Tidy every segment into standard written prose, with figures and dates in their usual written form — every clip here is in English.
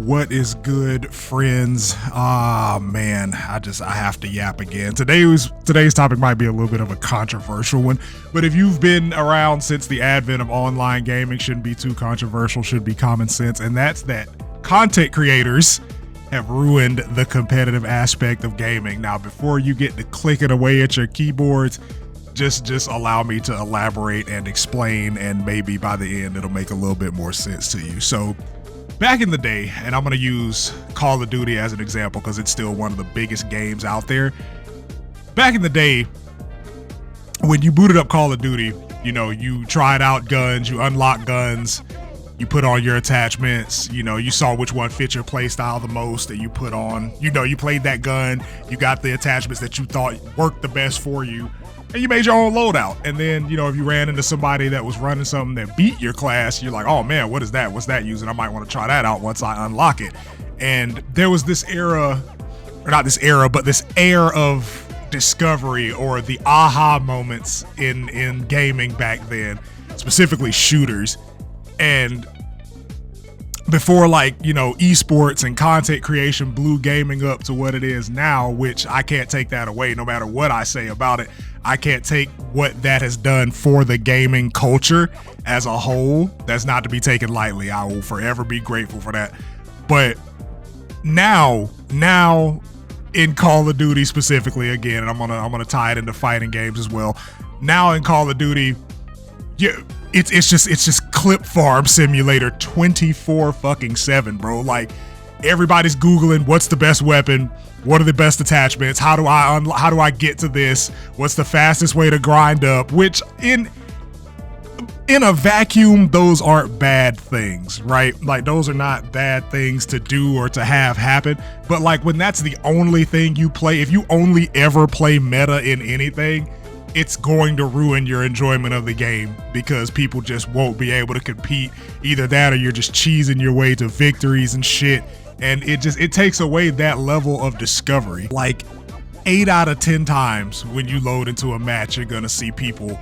What is good, friends? Man, I have to yap again. Today's topic might be a little bit of a controversial one, but if you've been around since the advent of online gaming, shouldn't be too controversial, should be common sense, and that's that content creators have ruined the competitive aspect of gaming. Now, before you get to clicking away at your keyboards, just allow me to elaborate and explain, and maybe by the end it'll make a little bit more sense to you. So back in the day, and I'm going to use Call of Duty as an example because it's still one of the biggest games out there. Back in the day, when you booted up Call of Duty, you tried out guns, you unlocked guns, you put on your attachments, you saw which one fit your play style the most and you put on, you played that gun, you got the attachments that you thought worked the best for you, and you made your own loadout. And then, if you ran into somebody that was running something that beat your class, you're like, oh man, what is that? What's that using? I might want to try that out once I unlock it. And there was this era, or not this era, but this air of discovery or the aha moments in gaming back then, specifically shooters. And before esports and content creation blew gaming up to what it is now, which I can't take that away no matter what I say about it. I can't take what that has done for the gaming culture as a whole. That's not to be taken lightly. I will forever be grateful for that. But now in Call of Duty specifically, again, and I'm gonna tie it into fighting games as well. Now in Call of Duty, it's just clip farm simulator 24/7, bro. Like, everybody's Googling what's the best weapon, what are the best attachments, how do I get to this, what's the fastest way to grind up, which in a vacuum, those aren't bad things, right? Like, those are not bad things to do or to have happen. But like, when that's the only thing you play, if you only ever play meta in anything, it's going to ruin your enjoyment of the game because people just won't be able to compete. Either that or you're just cheesing your way to victories and shit. And it takes away that level of discovery. Like, 8 out of 10 times when you load into a match, you're gonna see people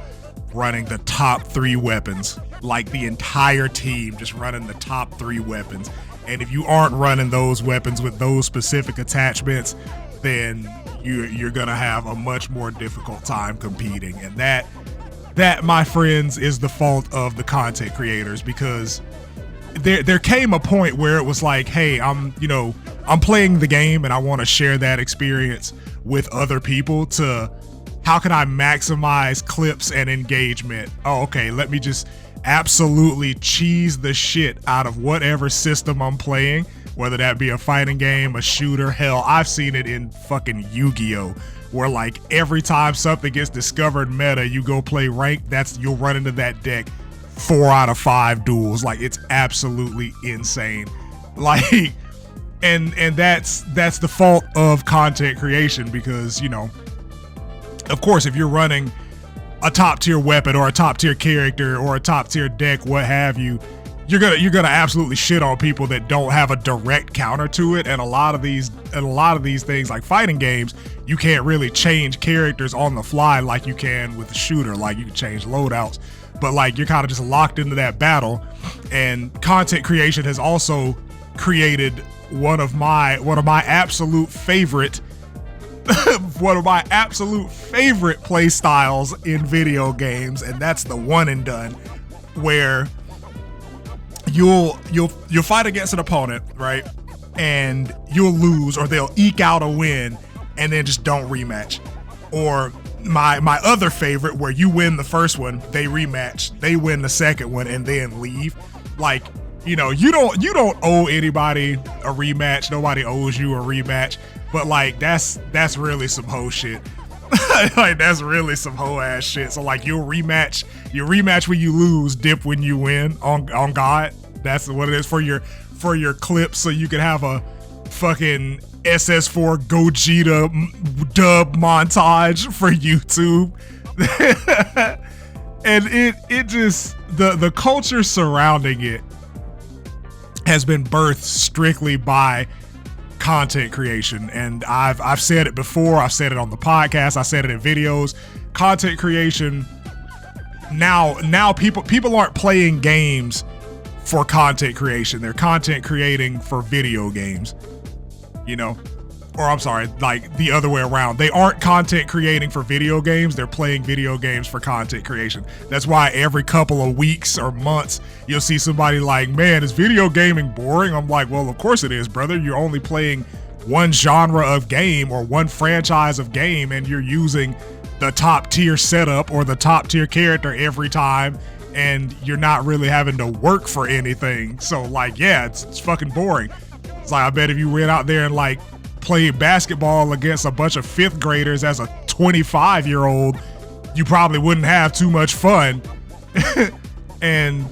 running the top 3 weapons. Like, the entire team just running the top 3 weapons. And if you aren't running those weapons with those specific attachments, then you're gonna have a much more difficult time competing. And that, my friends, is the fault of the content creators, because there came a point where it was like, hey, I'm playing the game and I want to share that experience with other people. To how can I maximize clips and engagement? Oh, okay, let me just absolutely cheese the shit out of whatever system I'm playing, whether that be a fighting game, a shooter. Hell, I've seen it in fucking Yu-Gi-Oh! Where like every time something gets discovered meta, you go play ranked, you'll run into that deck 4 out of 5 duels. Like, it's absolutely insane. Like, and that's the fault of content creation, because of course, if you're running a top tier weapon or a top tier character or a top tier deck, what have you, you're gonna absolutely shit on people that don't have a direct counter to it. And a lot of these things, like fighting games, you can't really change characters on the fly like you can with a shooter. Like, you can change loadouts, but like, you're kind of just locked into that battle. And content creation has also created one of my absolute favorite play styles in video games, and that's the one and done, where you'll fight against an opponent, right? And you'll lose, or they'll eke out a win and then just don't rematch. Or my other favorite, where you win the first one, they rematch, they win the second one, and then leave. Like, you don't owe anybody a rematch. Nobody owes you a rematch. But like, that's really some hoe shit. Like, that's really some hoe ass shit. So like, you rematch when you lose, dip when you win. On God, that's what it is for your clips, so you can have a fucking SS4 Gogeta dub montage for YouTube. And it just, the culture surrounding it has been birthed strictly by content creation. And I've said it before, I've said it on the podcast, I said it in videos. Content creation, now people aren't playing games for content creation. They're content creating for video games, you know? Or I'm sorry, like the other way around. They aren't content creating for video games. They're playing video games for content creation. That's why every couple of weeks or months, you'll see somebody like, man, is video gaming boring? I'm like, well, of course it is, brother. You're only playing one genre of game or one franchise of game, and you're using the top tier setup or the top tier character every time, and you're not really having to work for anything. So like, yeah, it's fucking boring. It's like, I bet if you went out there and like played basketball against a bunch of fifth graders as a 25-year-old, you probably wouldn't have too much fun. And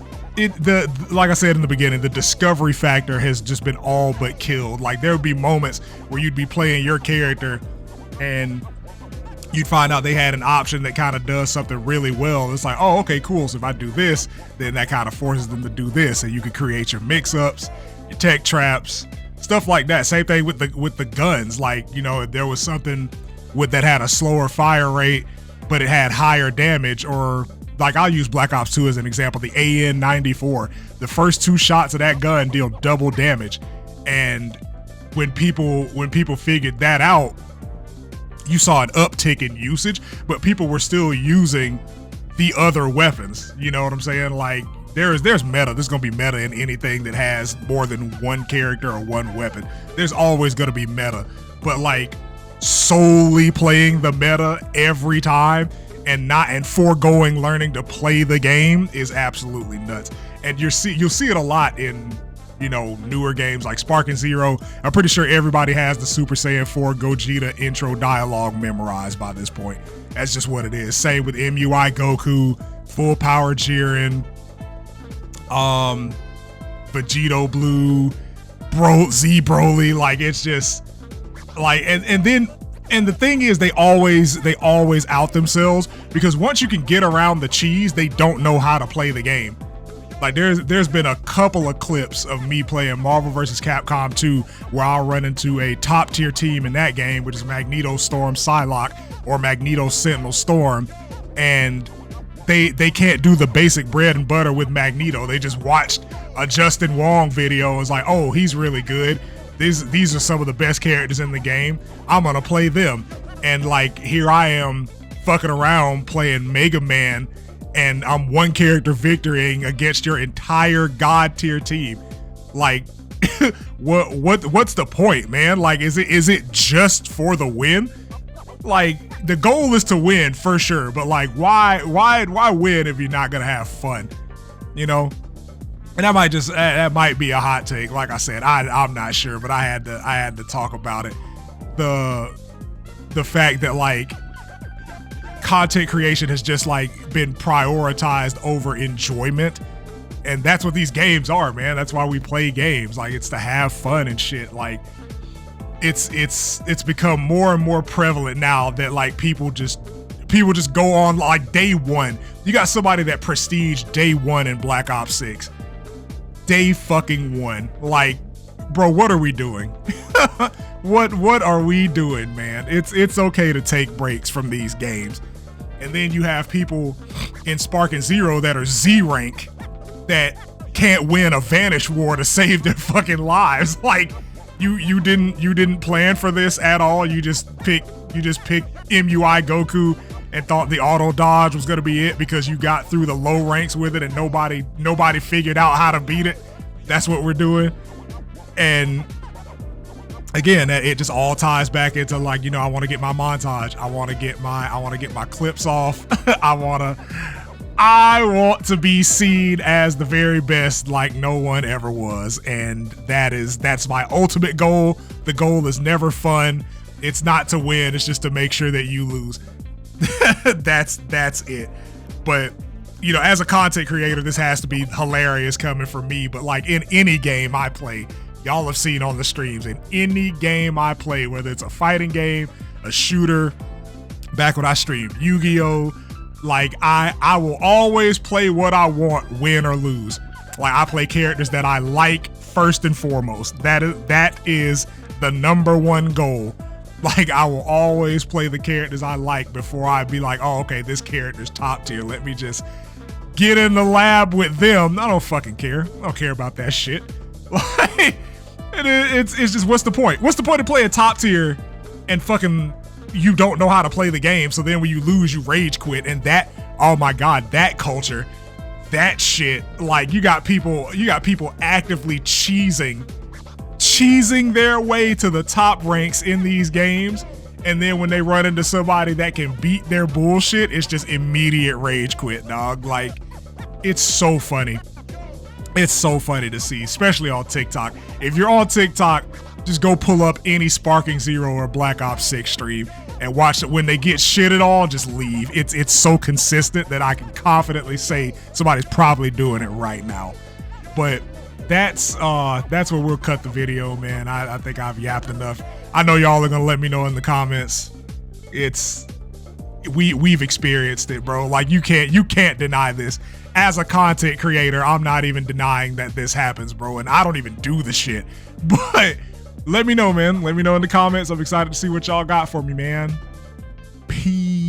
like I said in the beginning, the discovery factor has just been all but killed. Like there would be moments where you'd be playing your character and you'd find out they had an option that kind of does something really well. It's like, oh, okay, cool. So if I do this, then that kind of forces them to do this, and you can create your mix-ups, your tech traps, stuff like that. Same thing with the guns. Like, you know, there was something that had a slower fire rate, but it had higher damage. Or like, I'll use Black Ops 2 as an example. The AN-94, the first 2 shots of that gun deal double damage, and when people figured that out, you saw an uptick in usage, but people were still using the other weapons. You know what I'm saying? Like, there's meta. There's gonna be meta in anything that has more than one character or one weapon. There's always gonna be meta, but like solely playing the meta every time and foregoing learning to play the game is absolutely nuts. And you'll see it a lot in, you know, newer games like Sparking Zero. I'm pretty sure everybody has the Super Saiyan 4 Gogeta intro dialogue memorized by this point. That's just what it is. Same with MUI Goku, Full Power Jiren, Vegito Blue, Z Broly. Like, it's just like, and the thing is, they always out themselves, because once you can get around the cheese, they don't know how to play the game. Like there's been a couple of clips of me playing Marvel vs. Capcom 2 where I'll run into a top tier team in that game, which is Magneto Storm Psylocke or Magneto Sentinel Storm, and they can't do the basic bread and butter with Magneto. They just watched a Justin Wong video and was like, oh, he's really good. These are some of the best characters in the game. I'm gonna play them. And like, here I am fucking around playing Mega Man, and I'm one character victorying against your entire god tier team. Like, what's the point, man? Like, is it just for the win? Like, the goal is to win for sure, but like, why win if you're not gonna have fun? You know? And that might be a hot take. Like I said, I'm not sure, but I had to talk about it. The fact that like content creation has just like been prioritized over enjoyment, and that's what these games are, man. That's why we play games. Like, it's to have fun and shit. Like, it's become more and more prevalent now that like people just go on like day one. You got somebody that prestige day one in Black Ops 6. Day fucking one. Like, bro, what are we doing? What are we doing, man? It's okay to take breaks from these games. And then you have people in Sparking Zero that are Z rank that can't win a Vanish War to save their fucking lives. Like, you didn't plan for this at all. You just picked MUI Goku and thought the auto dodge was gonna be it because you got through the low ranks with it and nobody figured out how to beat it. That's what we're doing. And again, it just all ties back into like, you know, I want to get my montage. I want to get my clips off. I want to be seen as the very best like no one ever was. And that's my ultimate goal. The goal is never fun. It's not to win. It's just to make sure that you lose. That's it. But, you know, as a content creator, this has to be hilarious coming from me. But like, in any game I play, y'all have seen on the streams, in any game I play, whether it's a fighting game, a shooter, back when I streamed Yu-Gi-Oh!, like I will always play what I want, win or lose. Like, I play characters that I like first and foremost. That is the number one goal. Like, I will always play the characters I like before I be like, oh, okay, this character's top tier. Let me just get in the lab with them. I don't fucking care. I don't care about that shit. Like, it's just, what's the point? What's the point of playing top tier and fucking you don't know how to play the game? So then when you lose, you rage quit. And that, oh my God, that culture, that shit, like you got people actively cheesing their way to the top ranks in these games. And then when they run into somebody that can beat their bullshit, it's just immediate rage quit, dog. Like, it's so funny. It's so funny to see, especially on TikTok. If you're on TikTok, just go pull up any Sparking Zero or Black Ops 6 stream and watch it. When they get shitted on, just leave. It's so consistent that I can confidently say somebody's probably doing it right now. But that's where we'll cut the video, man. I think I've yapped enough. I know y'all are gonna let me know in the comments. We've experienced it, bro. Like, you can't deny this. As a content creator, I'm not even denying that this happens, bro. And I don't even do the shit. But let me know, man. Let me know in the comments. I'm excited to see what y'all got for me, man. Peace.